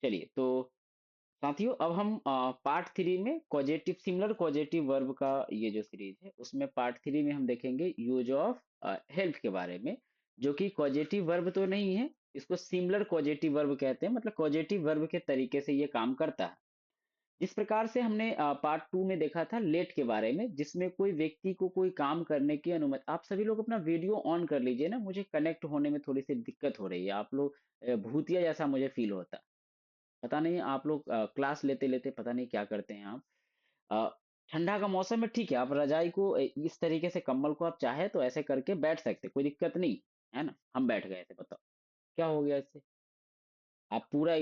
चलिए तो साथियों, अब हम पार्ट थ्री में कॉजेटिव सिमिलर कॉजेटिव वर्ब का ये जो सीरीज है उसमें पार्ट थ्री में हम देखेंगे यूज ऑफ हेल्प के बारे में, जो कि कॉजेटिव वर्ब तो नहीं है। इसको सिमिलर कॉजेटिव वर्ब कहते हैं, मतलब कॉजेटिव वर्ब के तरीके से ये काम करता है। जिस प्रकार से हमने पार्ट टू में देखा था लेट के बारे में, जिसमें कोई व्यक्ति को कोई काम करने की अनुमति। आप सभी लोग अपना वीडियो ऑन कर लीजिए ना, मुझे कनेक्ट होने में थोड़ी सी दिक्कत हो रही है। आप लोग भूतिया जैसा मुझे फील होता है। पता नहीं आप लोग क्लास लेते लेते पता नहीं क्या करते हैं आप। अ, ठंडा का मौसम है, ठीक है, आप रजाई को इस तरीके से कंबल को आप चाहे तो ऐसे करके बैठ सकते, कोई दिक्कत नहीं है ना। हम बैठ गए थे, बताओ क्या हो गया इससे। आप पूरा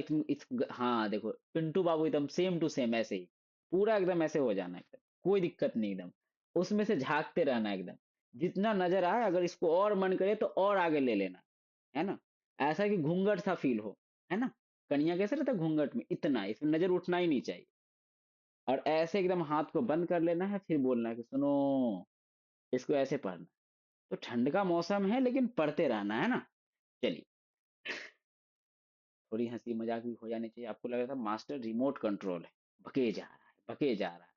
हाँ देखो, पिंटू बाबू एकदम सेम टू सेम ऐसे ही पूरा एकदम ऐसे हो जाना एकदम, कोई दिक्कत नहीं एकदम। उसमें से झांकते रहना एकदम, जितना नजर आए, अगर इसको और मन करे तो और आगे ले लेना, है ना। ऐसा कि घूंघट सा फील हो, है ना। कन्या कैसे रहता है घूंघट में, इतना इसमें नजर उठना ही नहीं चाहिए। और ऐसे एकदम हाथ को बंद कर लेना है, फिर बोलना है कि सुनो, इसको ऐसे पढ़ना। तो ठंड का मौसम है लेकिन पढ़ते रहना है ना। चलिए, थोड़ी हंसी मजाक भी हो जानी चाहिए। आपको लग रहा था मास्टर रिमोट कंट्रोल है, भगे जा रहा है भगे जा रहा है।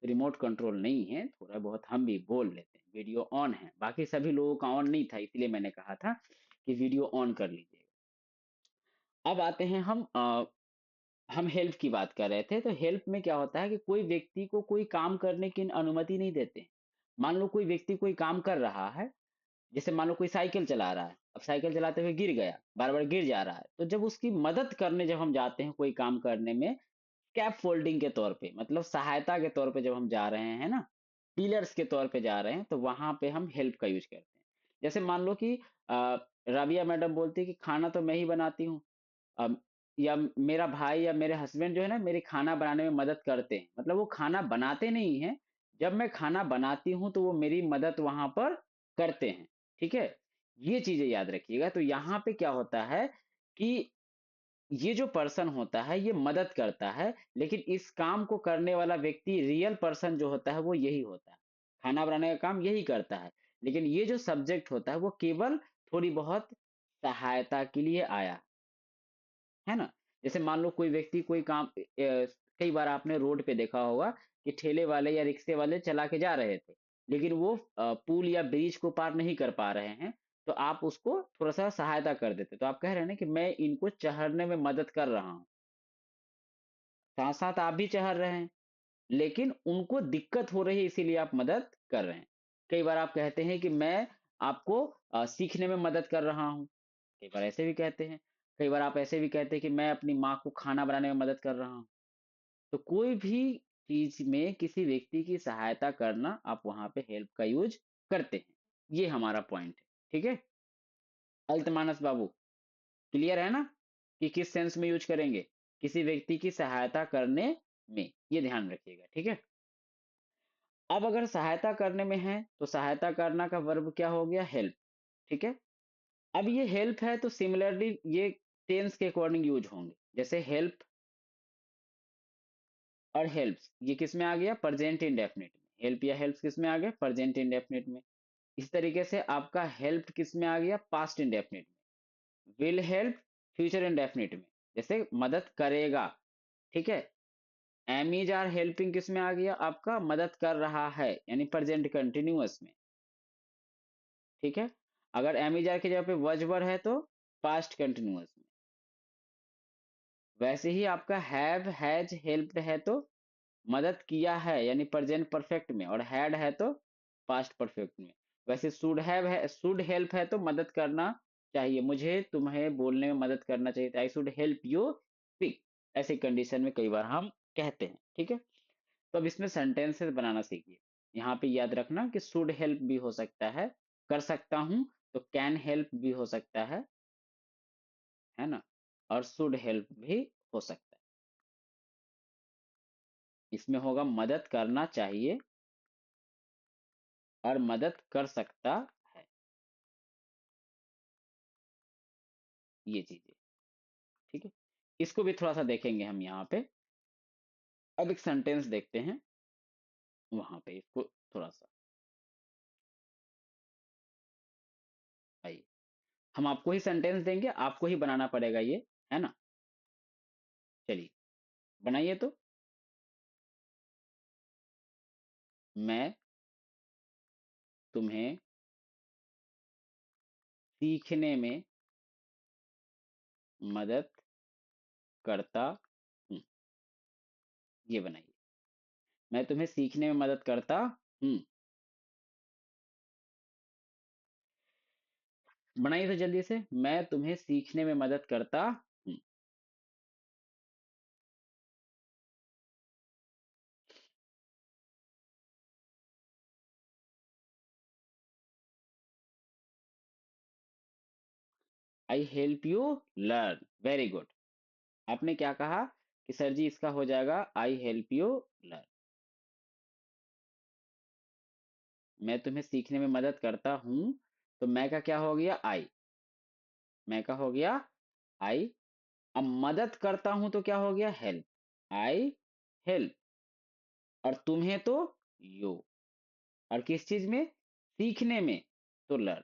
तो रिमोट कंट्रोल नहीं है, थोड़ा बहुत हम भी बोल लेते हैं। वीडियो ऑन है, बाकी सभी लोगों का ऑन नहीं था, इसलिए मैंने कहा था कि वीडियो ऑन कर लीजिएगा। अब आते हैं हम हेल्प की बात कर रहे थे। तो हेल्प में क्या होता है कि कोई व्यक्ति को कोई काम करने की अनुमति नहीं देते हैं। मान लो कोई व्यक्ति कोई काम कर रहा है, जैसे मान लो कोई साइकिल चला रहा है, अब साइकिल चलाते हुए गिर गया, बार बार गिर जा रहा है, तो जब उसकी मदद करने जब हम जाते हैं कोई काम करने में, कैप फोल्डिंग के तौर पे, मतलब सहायता के तौर पे जब हम जा रहे हैं ना, डीलर्स के तौर पे जा रहे हैं, तो वहां पे हम हेल्प का यूज करते हैं। जैसे मान लो कि राबिया मैडम बोलती है कि खाना तो मैं ही बनाती हूँ, अब या मेरा भाई या मेरे हस्बैंड जो है ना मेरे खाना बनाने में मदद करते हैं, मतलब वो खाना बनाते नहीं हैं। जब मैं खाना बनाती हूँ तो वो मेरी मदद वहां पर करते हैं। ठीक है, ये चीजें याद रखिएगा। तो यहाँ पे क्या होता है कि ये जो पर्सन होता है ये मदद करता है, लेकिन इस काम को करने वाला व्यक्ति रियल पर्सन जो होता है वो यही होता है। खाना बनाने का काम यही करता है, लेकिन ये जो सब्जेक्ट होता है वो केवल थोड़ी बहुत सहायता के लिए आया है ना। जैसे मान लो कोई व्यक्ति कोई काम कई बार आपने रोड पे देखा होगा कि ठेले वाले या रिक्शे वाले चला के जा रहे थे, लेकिन वो पुल या ब्रिज को पार नहीं कर पा रहे हैं, तो आप उसको थोड़ा सा सहायता कर देते। तो आप कह रहे हैं ना कि मैं इनको चढ़ने में मदद कर रहा हूँ, साथ साथ आप भी चढ़ रहे हैं, लेकिन उनको दिक्कत हो रही है इसीलिए आप मदद कर रहे हैं। कई बार आप कहते हैं कि मैं आपको सीखने में मदद कर रहा हूँ, कई बार ऐसे भी कहते हैं। कई बार आप ऐसे भी कहते हैं कि मैं अपनी माँ को खाना बनाने में मदद कर रहा हूँ। तो कोई भी चीज में किसी व्यक्ति की सहायता करना, आप वहां पे हेल्प का यूज करते हैं। ये हमारा पॉइंट है। ठीक है, अल्तमानस बाबू, क्लियर है ना कि किस सेंस में यूज करेंगे, किसी व्यक्ति की सहायता करने में, ये ध्यान रखिएगा। ठीक है, अब अगर सहायता करने में है तो सहायता करना का वर्ब क्या हो गया, हेल्प। ठीक है, अब ये हेल्प है तो सिमिलरली ये टेंस के अकॉर्डिंग यूज होंगे। जैसे हेल्प और हेल्प्स, ये किस में आ गया, प्रेजेंट इंडेफिनिट में। हेल्प या हेल्प्स किस में आ गया, प्रेजेंट इंडेफिनिट में। इस तरीके से आपका हेल्प किस में आ गया, पास्ट इंडेफिनिट में। विल हेल्प फ्यूचर इंडेफिनिट में, जैसे मदद करेगा। ठीक है, एम इज आर हेल्पिंग किस में आ गया, आपका मदद कर रहा है, यानी प्रेजेंट कंटिन्यूअस में। ठीक है, अगर एम इज आर की जगह पे वज वर है तो पास्ट कंटिन्यूअस में। वैसे ही आपका हैव हैज हेल्प्ड है तो मदद किया है यानी प्रेजेंट परफेक्ट में, और हैड है तो पास्ट परफेक्ट में। वैसे शुड हैव है, शुड हेल्प है तो मदद करना चाहिए, मुझे तुम्हें बोलने में मदद करना चाहिए, I should help you speak. ऐसी कंडीशन में कई बार हम कहते हैं। ठीक है, तो अब इसमें सेंटेंसेस बनाना सीखिए। यहाँ पे याद रखना कि शुड हेल्प भी हो सकता है, कर सकता हूं, तो कैन हेल्प भी हो सकता है ना, और शुड हेल्प भी हो सकता है। इसमें होगा मदद करना चाहिए और मदद कर सकता है, ये चीजें। ठीक है, इसको भी थोड़ा सा देखेंगे हम यहाँ पे। अब एक सेंटेंस देखते हैं, वहां पे इसको थोड़ा सा आइए, हम आपको ही सेंटेंस देंगे, आपको ही बनाना पड़ेगा ये, है ना। चलिए बनाइए तो। मैं तुम्हें सीखने में मदद करता हूँ। ये बनाइए। मैं तुम्हें सीखने में मदद करता हूँ। बनाइए तो जल्दी से। मैं तुम्हें सीखने में मदद करता हूँ। I help you learn. Very good. आपने क्या कहा कि सर जी इसका हो जाएगा आई हेल्प यू लर्न। मैं तुम्हें सीखने में मदद करता हूँ, तो मैं का क्या हो गया आई। मैं का हो गया आई। अब मदद करता हूं तो क्या हो गया हेल्प। I help. और तुम्हें तो यू। और किस चीज में, सीखने में, तो लर्न।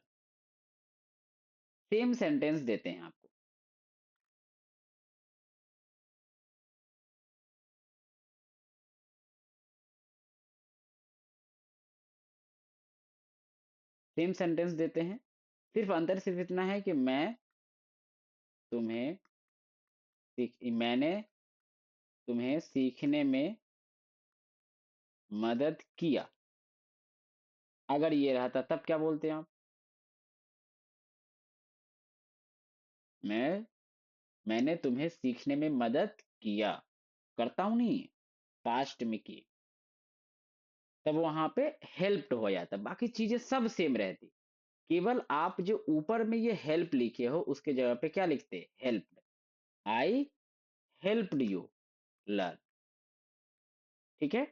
सेम सेंटेंस देते हैं आपको। सेम सेंटेंस देते हैं। सिर्फ अंतर सिर्फ इतना है कि तुम्हें मैंने तुम्हें सीखने में मदद किया। अगर ये रहता तब क्या बोलते हैं आप। मैं मैंने तुम्हें सीखने में मदद किया। करता हूं नहीं, पास्ट में की। तब वहां पे हेल्प्ड हो जाता, बाकी चीजें सब सेम रहती। केवल आप जो ऊपर में ये हेल्प लिखे हो उसके जगह पे क्या लिखते, helped. I helped you learn. ठीक है।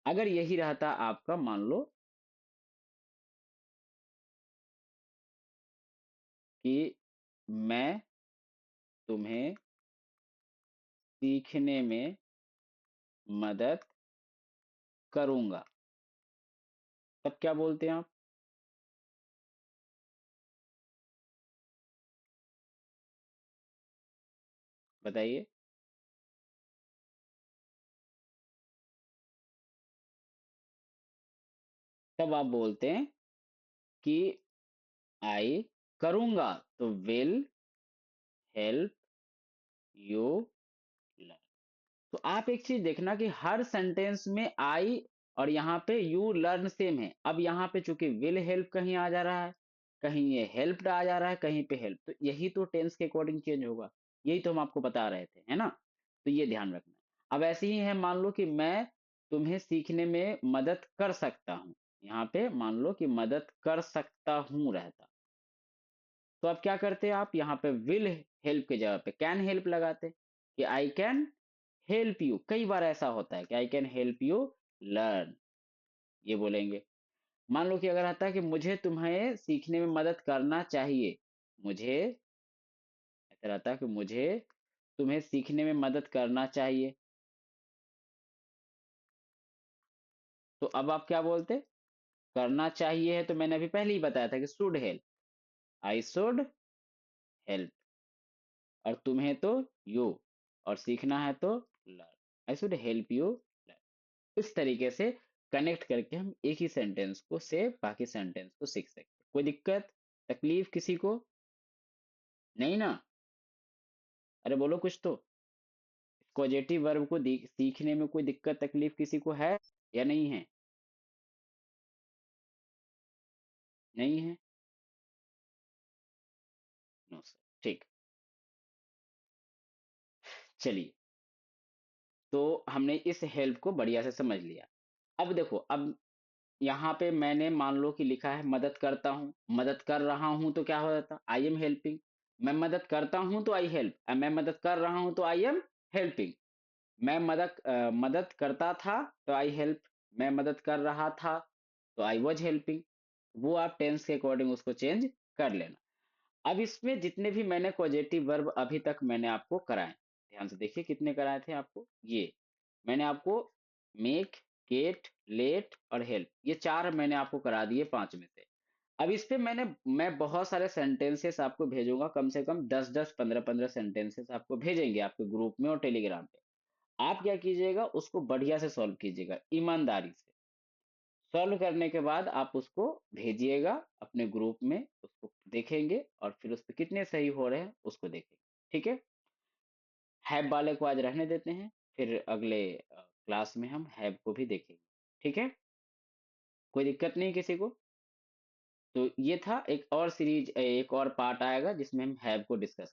अगर यही रहता आपका, मान लो कि मैं तुम्हें सीखने में मदद करूंगा, तब क्या बोलते हैं आप। बताइए। तब आप बोलते हैं कि आई करूंगा, तो विल हेल्प यू लर्न। तो आप एक चीज देखना कि हर सेंटेंस में आई और यहाँ पे यू लर्न सेम है। अब यहाँ पे चूंकि विल हेल्प कहीं आ जा रहा है, कहीं ये हेल्प्ड आ जा रहा है, कहीं पे हेल्प, तो यही तो टेंस के अकॉर्डिंग चेंज होगा। यही तो हम आपको बता रहे थे, है ना। तो ये ध्यान रखना। अब ऐसे ही है, मान लो कि मैं तुम्हें सीखने में मदद कर सकता हूँ। यहाँ पे मान लो कि मदद कर सकता हूँ रहता, तो अब क्या करते आप, यहाँ पे विल हेल्प की जगह पे कैन हेल्प लगाते कि आई कैन हेल्प यू। कई बार ऐसा होता है कि I can help you learn, ये बोलेंगे। मान लो कि अगर आता है कि मुझे तुम्हें सीखने में मदद करना चाहिए, मुझे ऐसा रहता है कि मुझे तुम्हें सीखने में मदद करना चाहिए, तो अब आप क्या बोलते, करना चाहिए है तो मैंने अभी पहले ही बताया था कि should help. I should help. और तुम्हें तो यू, और सीखना है तो learn. I should help you learn. इस तरीके से कनेक्ट करके हम एक ही सेंटेंस को से बाकी सेंटेंस को सीख सकते हैं। कोई दिक्कत तकलीफ किसी को, नहीं ना। अरे बोलो कुछ तो। पॉजिटिव वर्ब को सीखने में कोई दिक्कत तकलीफ किसी को है या नहीं है। नहीं है। No sir. ठीक। चलिए, तो हमने इस हेल्प को बढ़िया से समझ लिया। अब देखो, अब यहाँ पे मैंने मान लो कि लिखा है मदद करता हूँ, मदद कर रहा हूँ, तो क्या हो जाता, आई एम हेल्पिंग। मैं मदद करता हूँ तो आई हेल्प, मैं मदद कर रहा हूँ तो आई एम हेल्पिंग। मैं मदद करता था तो आई हेल्प। मैं मदद कर रहा था तो आई वॉज हेल्पिंग। वो आप टेंस के अकॉर्डिंग उसको चेंज कर लेना। अब इसमें जितने भी मैंने पॉजिटिव वर्ब अभी तक मैंने आपको कराए, ध्यान से देखिए कितने कराए थे आपको। ये मैंने आपको मेक, गेट, लेट और हेल्प, ये चार मैंने आपको करा दिए पांच में से। अब इस पे मैं बहुत सारे सेंटेंसेस आपको भेजूंगा, कम से कम 10-10, 15-15 सेंटेंसेस आपको भेजेंगे आपके ग्रुप में और टेलीग्राम पे। आप क्या कीजिएगा, उसको बढ़िया से सॉल्व कीजिएगा, ईमानदारी से। सॉल्व करने के बाद आप उसको भेजिएगा अपने ग्रुप में, उसको देखेंगे और फिर उस पे कितने सही हो रहे हैं उसको देखेंगे। ठीक है, हैब वाले को आज रहने देते हैं, फिर अगले क्लास में हम हैब को भी देखेंगे। ठीक है, कोई दिक्कत नहीं किसी को। तो ये था, एक और सीरीज, एक और पार्ट आएगा जिसमें हम हैब को डिस्कस